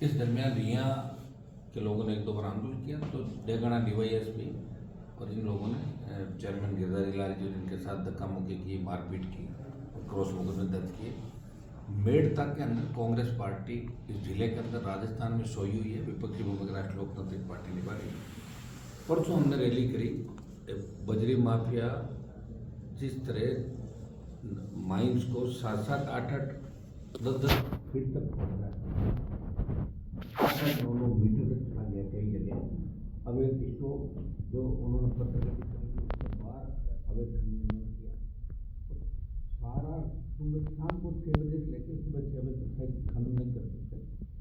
इस दरमियान रिया के लोगों ने एक दो बार आंदोलन किया तो डेगना डीवाईएसपी और इन लोगों ने चेयरमैन गिरधारी लाल जी इनके साथ धक्का मुक्की की, मारपीट की और क्रॉस मुकदमे दर्ज किए। मेड़ता के अंदर कांग्रेस पार्टी इस जिले के अंदर राजस्थान में सोई हुई है, विपक्षी भूमिका राष्ट्रीय लोकतांत्रिक पार्टी निभा रही है। परसों हमने रैली करी। बजरी माफिया जिस तरह माइंस को 7-7, 8-8, 10-10 फीट तक पहुँच रहा है, 8-9 मीटर तक चला गया कई जगह। अब एक स्टोव जो उन्होंने पत्र उसके बाद अवैध किया, सारा सुबह शाम को 6 बजे से लेकर सुबह 6 बजे तक शायद खनन नहीं कर सकते।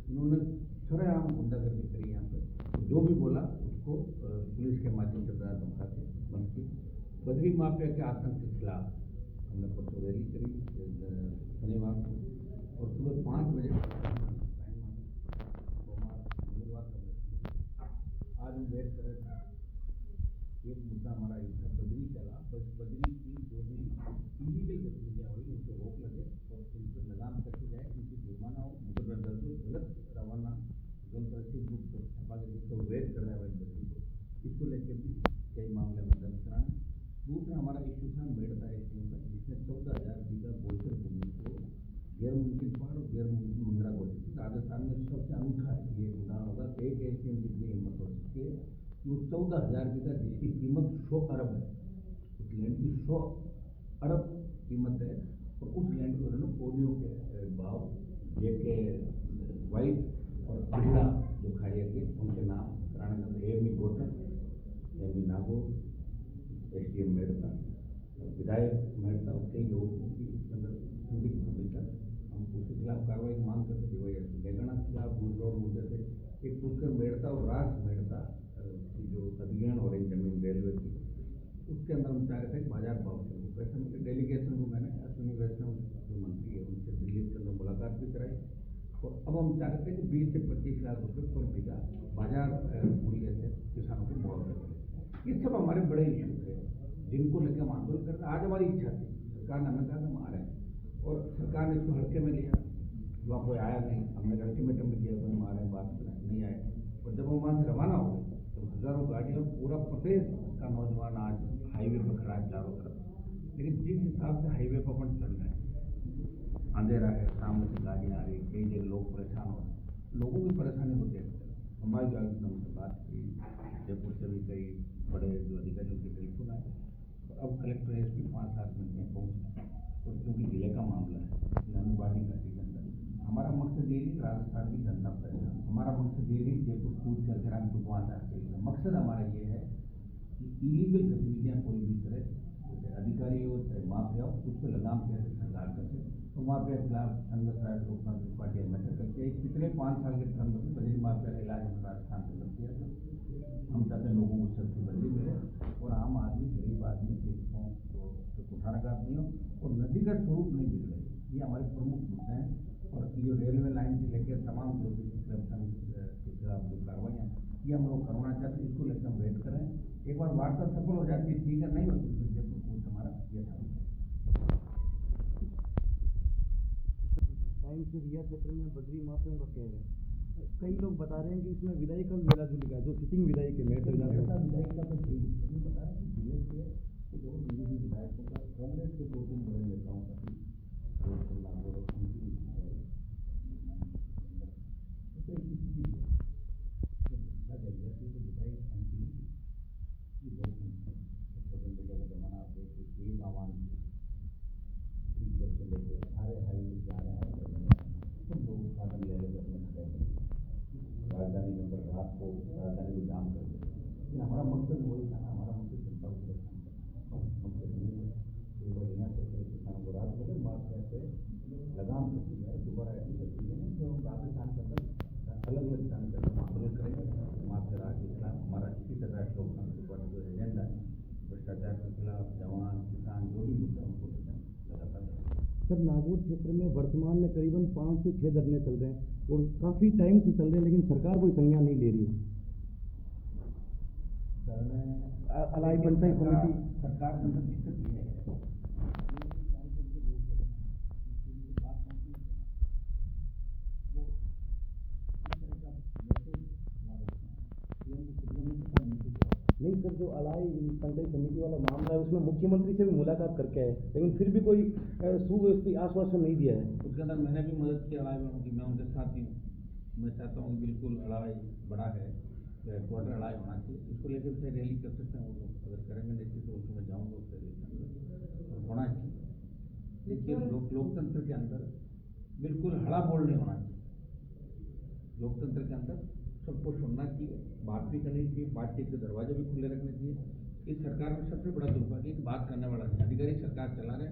इन्होंने सरेआम गुंडागर्दी करी यहाँ पर, जो भी बोला उसको पुलिस के माध्यम से डरा धमका के बंद की। बजरी माफिया के आतंक के खिलाफ हमने परसों रैली करी शनिवार को, और सुबह 5 बजे आज हम वेट कर रहे थे। एक मुद्दा हमारा ये था, बजरी चला, बजरी की जो भी इलीगल गतिविधियाँ हुई उन पर रोक लगे और उन पर लगाम कसी जाए, उनकी जुर्माना हो, मुकदमा दर्ज हो, गलत रवाना गलत रसीद बुक पर छपा के जिसको वेट कर रहे हैं बजरी को, इसको लेकर भी कई मामले में दर्ज कराएं। दूसरा हमारा इश्यू था मेड़ता स्कीम का, जिसमें 14,000 बीघा गोचर भूमि को गैर मुमकिन पार और गैर मुमकिन मंगरा घोषित। राजस्थान में सबसे अनूठा ये उदाहरण होगा कि एक एसडीएम की इतनी हिम्मत हो सकती है, वो 14,000 बीघा जिसकी कीमत 100 अरब है, उस लैंड की 100 अरब कीमत है, और उस लैंड को उन्होंने पोलियो के भाव जेके वाइट और बिरला जो खाड़िया के उनके नाम कराने का एमी गौतम, एमी नागो, एसडीएम मेड़ता, विधायक मेड़ता और कई लोगों की इसके अंदर संदिग्ध भूमिका। हम उसके खिलाफ कार्रवाई की मांग करते थे। लेगना के खिलाफ दूसरे और मुद्दे थे, एक पुष्कर मेड़ता और राज मेड़ता की जो अधिग्रहण हो रही जमीन रेलवे की, उसके अंदर हम चाह रहे थे बाजार भाव से वैसे में डेलीगेशन को मैंने अश्विनी वैष्णव जो मंत्री है उनसे दिल्ली के अंदर मुलाकात भी कराई, और अब हम चाह रहे थे कि 20 से 25 लाख रुपये पर बीघा बाजार मूल्य से किसानों को मुआवजा मिले। ये सब हमारे बड़े इशू थे जिनको लेकर हम आंदोलन कर रहे। आज हमारी इच्छा थी, सरकार ने हमें कहा हम आ रहे हैं, और सरकार ने इसको हल्के में लिया। वहाँ कोई आया नहीं, हमने अल्टीमेटम भी दिया, कोई हम आ रहे हैं, बात नहीं आए। और जब हम वहाँ से रवाना हो गए तो हज़ारों गाड़ियाँ, पूरा प्रदेश का नौजवान आज हाईवे पर खड़ा है चारों तरफ। लेकिन जिस हिसाब से हाईवे पर अपन चल रहे हैं, अंधेरा है, सामने से गाड़ियाँ आ रही, कई जगह लोग परेशान हो रहे हैं, लोगों की परेशानी को देखते हैं हमारी हमसे बात की, जयपुर से भी कई बड़े जो अधिकारियों के टेलीफोन आए। अब कलेक्टर एसपी 5-7 मिनट में पहुँचे, और क्योंकि जिले का मामला है लंगवाड़ी घाटी के अंदर हमारा मकसद ये नहीं राजस्थान की जनता परेशान, हमारा मकसद ये नहीं जयपुर कूद करके हम कुछ वहाँ जाते हैं। मकसद हमारा ये है कि इलीगल गतिविधियाँ कोई भी करे, चाहे अधिकारी हो चाहे माफिया हो, उस पर लगाम कैसे सरकार करे। तो माफिया के खिलाफ संघर्ष राष्ट्रीय लोकतांत्रिक पार्टी हमेशा करती है। पिछले 5 साल के क्रम में बजरी माफिया का इलाज हम राजस्थान से कर दिया था। हम चाहते हैं लोगों को सख्ती बदली मिले और आम आदमी गरीब आदमी किस्तों को उठाने का नहीं हो और नदी का स्वरूप नहीं बिगड़े, ये हमारे प्रमुख मुद्दे हैं। और ये रेलवे लाइन से लेकर तमाम जो भी करप्शन के खिलाफ जो कार्रवाइयाँ ये हम लोग करवाना चाहते हैं, इसको लेकर हम वेट करें। एक बार वार्ता सफल हो जाती है ठीक है, नहीं होती तो जयपुर कोर्ट हमारा ये था। टाइम से रिया क्षेत्र में बजरी माफियों का कह रहे हैं, कई लोग बता रहे हैं कि इसमें विधायी का भी मिला जुलेगा, जो सिटिंग विधायी के मेयर विधायक का तो ठीक नहीं पता है, जिले के जो बीजेपी विधायकों का कांग्रेस के 2-3 बड़े नेताओं का भी राजधानी में रात को राजधानी को जाम कर दिया। लेकिन हमारा मकसद वही था, हमारा मकसद जनता को परेशान करना, मकसद नहीं है कि बढ़िया से किसानों को रात लगे, बात कैसे लगाम कसी जाए, दोबारा ऐसी गतिविधियाँ नहीं जो हम राजस्थान के अंदर अलग अलग स्थान के अंदर आंदोलन करेंगे। माफिया राज के खिलाफ हमारा इसी तरह लोकतांत्रिक पार्टी जो एजेंडा है, भ्रष्टाचार के खिलाफ जवान किसान जो भी मुद्दा उनको लगातार। सर, नागौर क्षेत्र में वर्तमान में करीबन 5 से 6 धरने चल रहे हैं और काफ़ी टाइम से चल रहे हैं, लेकिन सरकार कोई संज्ञान नहीं ले रही है। अलाई पंचायत समिति सरकार के अंदर दिक्कत ये है नहीं सर, जो अलाई पंचायत समिति वाला मामला है उसमें मुख्यमंत्री से भी मुलाकात करके आए, लेकिन फिर भी कोई सुव्यवस्थित आश्वासन नहीं दिया है। उसके अंदर मैंने भी मदद की अड़ाई वालों की, मैं उनके साथ ही हूँ। मैं चाहता हूँ कि बिल्कुल अड़ाई बड़ा है, हेडक्वार्टर अड़ाई होना चाहिए। इसको लेकर फिर रैली कर सकते हैं वो लोग, अगर करेंगे निश्चित तो उसमें जाऊँगा उस रैली के अंदर, और होना चाहिए। देखिए लोकतंत्र के अंदर बिल्कुल हड़ा बोल नहीं होना चाहिए। लोकतंत्र के अंदर सबको सुनना चाहिए, बात भी करनी चाहिए, बातचीत के दरवाजे भी खुले रखने चाहिए। इस सरकार में सबसे बड़ा दुर्भाग्य कि बात करने वाला नहीं, अधिकारी सरकार चला रहे,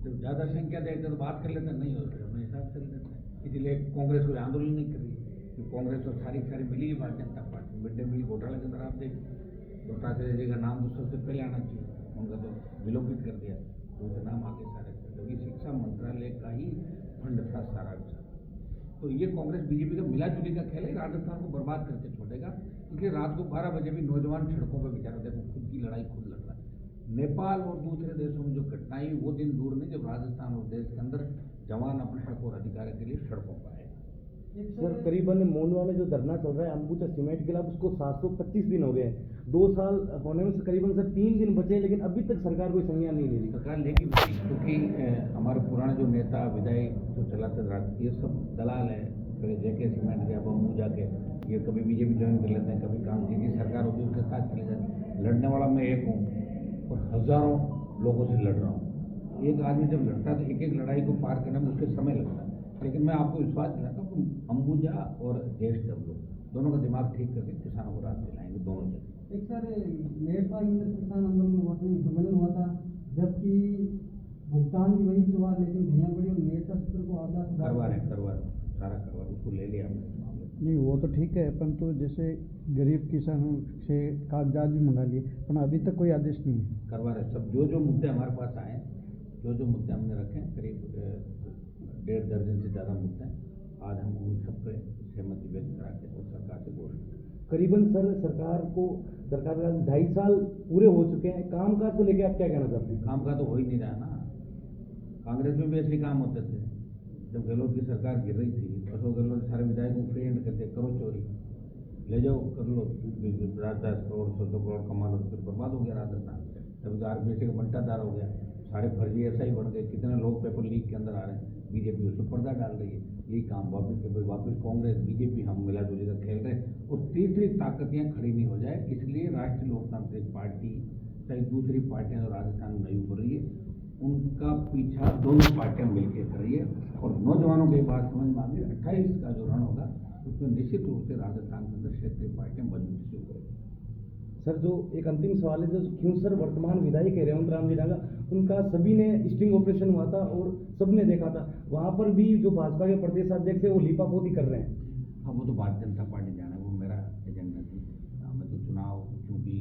जब ज़्यादा संख्या देखते तो बात कर लेते, नहीं होते अपने हिसाब से लेते हैं। इसीलिए कांग्रेस कोई आंदोलन नहीं कर रही कि कांग्रेस तो सारी मिली है Bharatiya Janata party. Mid day meal घोटाले के अंदर आप देखिए, तो ठाकरे जी का नाम तो सबसे पहले आना चाहिए, उनका तो विलोपित कर दिया, उनका नाम आगे सारे, क्योंकि शिक्षा मंत्रालय का ही फंड था सारा कुछ। तो ये कांग्रेस बीजेपी का मिला जुली का खेल है, राजस्थान को बर्बाद करके छोड़ेगा। इसलिए रात को 12 बजे भी नौजवान सड़कों पर बेचारा देखो खुद की लड़ाई खुद लड़ रहा है। नेपाल और दूसरे देशों में जो घटनाएं, वो दिन दूर नहीं जब राजस्थान और देश के अंदर जवान अपने हक और अधिकार के लिए सड़कों पर आए। सर करीबन मोंडवा में जो धरना चल रहा है अंबुजा सीमेंट के खिलाफ, उसको 725 दिन हो गए हैं। 2 साल होने में से करीबन सर 3 दिन बचे हैं, लेकिन अभी तक सरकार कोई संज्ञान नहीं ले रही। सरकार लेगी भी, क्योंकि हमारे पुराने जो नेता विधायक जो चलाते थे, ये सब दलाल है। फिर जेके सीमेंट के, अब अंबुजा के, ये कभी बीजेपी ज्वाइन कर लेते हैं, कभी काम की सरकार होती है उसके साथ चले जाते हैं। लड़ने वाला मैं एक हूँ और हजारों लोगों से लड़ रहा हूँ। एक आदमी जब लड़ता है तो एक एक लड़ाई को पार करने में उसके समय लगता है, लेकिन मैं आपको विश्वास दिलाता हूँ कि अंबुजा और देश डेवलप दोनों का दिमाग ठीक करके किसानों को रात दिलाएंगे दोनों जगह। एक सर नेपाल में किसान आंदोलन हुआ था, सम्मेलन हुआ था, जबकि भुगतान भी वही से हुआ, लेकिन भैया बड़ी और नेता सूत्र को करवा रहे सारा करवा, उसको ले लिया हमने इस मामले में। नहीं वो तो ठीक है, परंतु जैसे गरीब किसानों से कागजात भी मंगा लिए, पर अभी तक कोई आदेश नहीं है। करवा रहे सब, जो मुद्दे हमारे पास आए, जो मुद्दे हमने रखे, करीब 1.5 दर्जन से ज़्यादा मुद्दे हैं, आज हम उन सब पे सहमति व्यक्त करा के और सरकार से घोषणा। करीबन सर सरकार का 2.5 साल पूरे हो चुके हैं, कामकाज को लेकर आप क्या कहना चाहते हैं? काम का तो हो ही नहीं रहा ना। कांग्रेस में भी ऐसे काम होते थे, जब गहलोत की सरकार गिर रही थी, अशोक गहलोत सारे विधायकों को फ्री हैंड करते, करो चोरी, ले जाओ कर लो, 10 करोड़ 100 करोड़ कमा लो, फिर बर्बाद हो गया राजस्थान। तभी आरबीआई का बंटादार हो गया, सारे फर्जी एसआई बढ़ गए, कितने लोग पेपर लीक के अंदर आ रहे हैं, बीजेपी उस पर पर्दा डाल रही है। यही काम वापस कांग्रेस बीजेपी हम मिला जुली का खेल रहे हैं, और तीसरी ताकत यहाँ खड़ी नहीं हो जाए। इसलिए राष्ट्रीय लोकतांत्रिक पार्टी चाहे दूसरी पार्टियां जो राजस्थान में नई उभर रही है, उनका पीछा दोनों पार्टियां मिलकर कर रही है। और नौजवानों की बात समझ में आ गई, 28 का जो रण होगा उसमें निश्चित रूप से राजस्थान के अंदर क्षेत्रीय पार्टियां मजबूती से उभरेगी। सर जो एक अंतिम सवाल है, जो क्यों सर वर्तमान विधायक है रेवंत राम लीला का, उनका सभी ने स्टिंग ऑपरेशन हुआ था और सबने देखा था, वहां पर भी जो भाजपा के प्रदेश अध्यक्ष है वो लीपापोती कर रहे हैं। हाँ, वो तो भारतीय जनता पार्टी जाना है, वो मेरा एजेंडा थी। हमें तो चुनाव, क्योंकि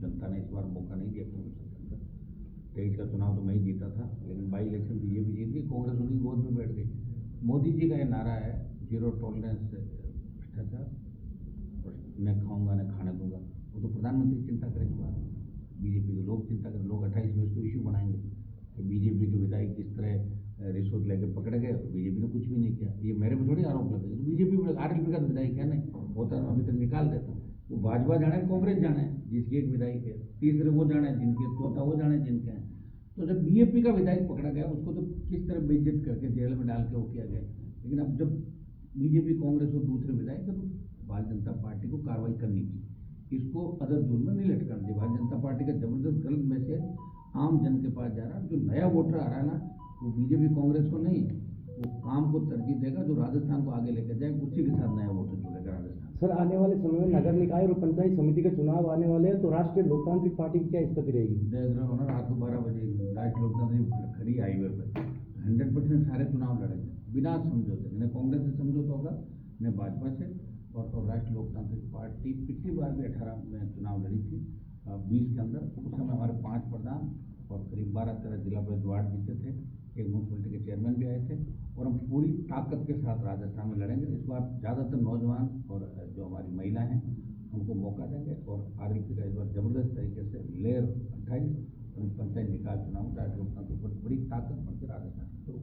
जनता ने इस बार मौका नहीं दिया कांग्रेस के अंदर, 23 का चुनाव तो मैं ही जीता था, लेकिन बाई इलेक्शन बीजेपी जीत गई, कांग्रेस उनकी गोद में बैठ गई। मोदी जी का ये नारा है, 0 टॉलरेंस भ्रष्टाचार, न खाऊंगा न खाने दूंगा, वो तो प्रधानमंत्री चिंता करेंगे बात, बीजेपी के लोग चिंता करें। लोग 28 में इसको इशू बनाएंगे कि बीजेपी के विधायक किस तरह रिश्वत लेकर पकड़े गए, बीजेपी ने कुछ भी नहीं किया। ये मेरे पे थोड़ी आरोप लगे, तो बीजेपी में आरएलपी का विधायक है नहीं होता है, अभी तक निकाल देता। वो भाजपा जाने कांग्रेस जाने जिसकी एक विधायक है, तीसरे वो जाने जिनके, चौथा वो जाने जिनके हैं। तो जब बीजेपी का विधायक पकड़ा गया उसको तो किस तरह बेइज्जत करके जेल में डाल के वो किया गया, लेकिन अब जब बीजेपी कांग्रेस और दूसरे विधायक है तो भारतीय जनता पार्टी को कार्रवाई करनी चाहिए, इसको अदर जोन में नहीं लटकना चाहिए। भारतीय जनता पार्टी का जबरदस्त गलत मैसेज आम जन के पास जा रहा है। जो नया वोटर आ रहा है ना, वो बीजेपी कांग्रेस को नहीं, वो काम को तरजीह देगा जो राजस्थान को आगे लेकर जाए, उसी के साथ नया वोटर जुड़ेगा राजस्थान। सर आने वाले समय में नगर निकाय और पंचायत समिति के चुनाव आने वाले हैं, तो राष्ट्रीय लोकतांत्रिक पार्टी की क्या स्थिति रहेगी? देख रहे हो ना, रात को 12 बजे राष्ट्रीय लोकतांत्रिक खड़ी हाईवे पर 100% सारे चुनाव लड़ेंगे बिना समझौते, न कांग्रेस से समझौता होगा न भाजपा से। और राष्ट्रीय लोकतांत्रिक पार्टी पिछली बार भी 18 में चुनाव लड़ी थी, 20 के अंदर, उस समय हमारे 5 प्रधान और करीब 12-13 जिला परिषद वार्ड जीते थे, एक म्यूनसिपलिटी के चेयरमैन भी आए थे, और हम पूरी ताकत के साथ राजस्थान में लड़ेंगे। इस बार ज़्यादातर नौजवान और जो हमारी महिला हैं उनको मौका देंगे, और आरएलपी का इस बार जबरदस्त तरीके से लेयर 28 और पंचायत निकाय चुनाव राष्ट्रीय लोकतांत्रिक पार्टी बड़ी ताकत बनकर राजस्थान में शुरू।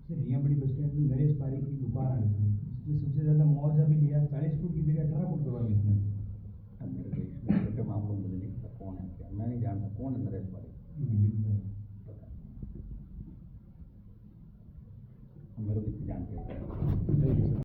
सर यहाँ बड़ी बस स्टैंड में नरेश पारी की दुकान आ रही थी, इसमें सबसे ज़्यादा मुआवजा भी लिया, 40 फुट की जगह 18 फुट करवा दी इसमें। अब मेरे देश में कौन है नरेश पारेख? मेरे को इतनी जानकारी है।